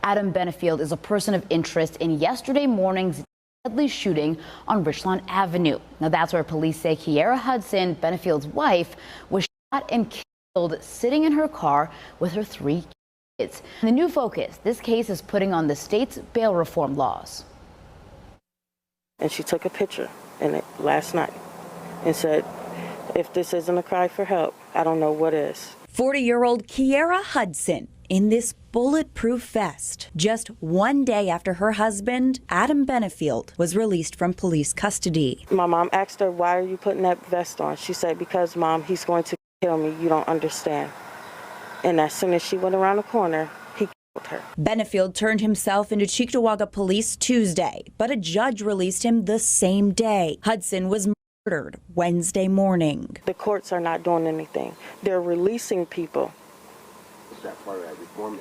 Adam Benefield is a person of interest in yesterday morning's deadly shooting on Richlawn Avenue. Now that's where police say Kiera Hudson, Benefield's wife, was shot and killed sitting in her car with her 3 kids. The new focus, this case is putting on the state's bail reform laws. And she took a picture in it last night and said, if this isn't a cry for help, I don't know what is. 40-year-old Kiera Hudson in this bulletproof vest just one day after her husband, Adam Benefield, was released from police custody. My mom asked her, why are you putting that vest on? She said, because, Mom, he's going to kill me. You don't understand. And as soon as she went around the corner, he killed her. Benefield turned himself into Cheektowaga police Tuesday, but a judge released him the same day. Hudson was murdered Wednesday morning. The courts are not doing anything. They're releasing people. Is that part of that reform?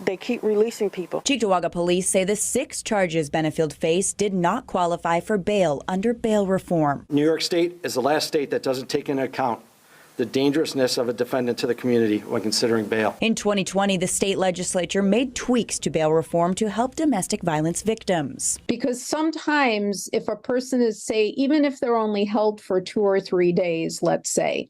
They keep releasing people. Cheektowaga police say the 6 charges Benefield faced did not qualify for bail under bail reform. New York State is the last state that doesn't take into account the dangerousness of a defendant to the community when considering bail. In 2020, the state legislature made tweaks to bail reform to help domestic violence victims. Because sometimes if a person is, say, even if they're only held for 2 or 3 days, let's say,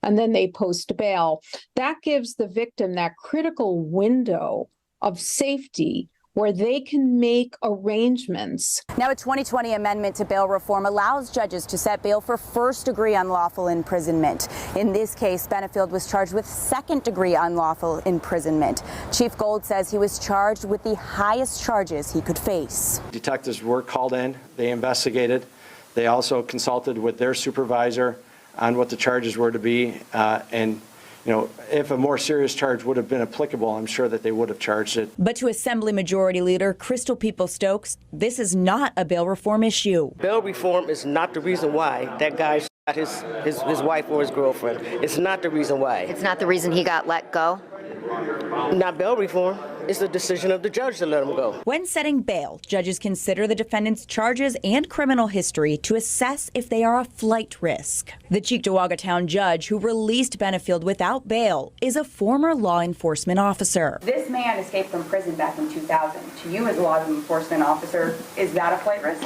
and then they post bail, that gives the victim that critical window of safety where they can make arrangements. Now, a 2020 amendment to bail reform allows judges to set bail for first-degree unlawful imprisonment. In this case, Benefield was charged with second-degree unlawful imprisonment. Chief Gold says he was charged with the highest charges he could face. Detectives were called in, they investigated, they also consulted with their supervisor on what the charges were to be, and if a more serious charge would have been applicable, I'm sure that they would have charged it. But to Assembly Majority Leader Crystal People-Stokes, this is not a bail reform issue. Bail reform is not the reason why that guy shot his wife or his girlfriend. It's not the reason why. It's not the reason he got let go? Not bail reform. It's the decision of the judge to let him go. When setting bail, judges consider the defendant's charges and criminal history to assess if they are a flight risk. The Cheektowaga town judge who released Benefield without bail is a former law enforcement officer. This man escaped from prison back in 2000. To you as a law enforcement officer, is that a flight risk?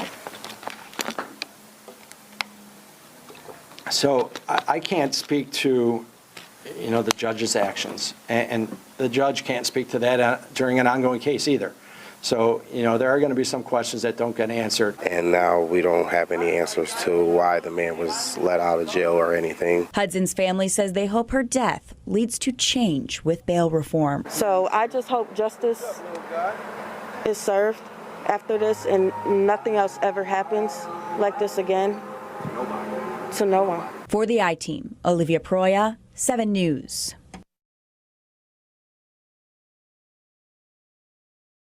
So I can't speak to the judge's actions, and the judge can't speak to that during an ongoing case either. So, there are going to be some questions that don't get answered. And now we don't have any answers to why the man was let out of jail or anything. Hudson's family says they hope her death leads to change with bail reform. So I just hope justice is served after this and nothing else ever happens like this again to no one. For the I-Team, Olivia Proya, 7 News.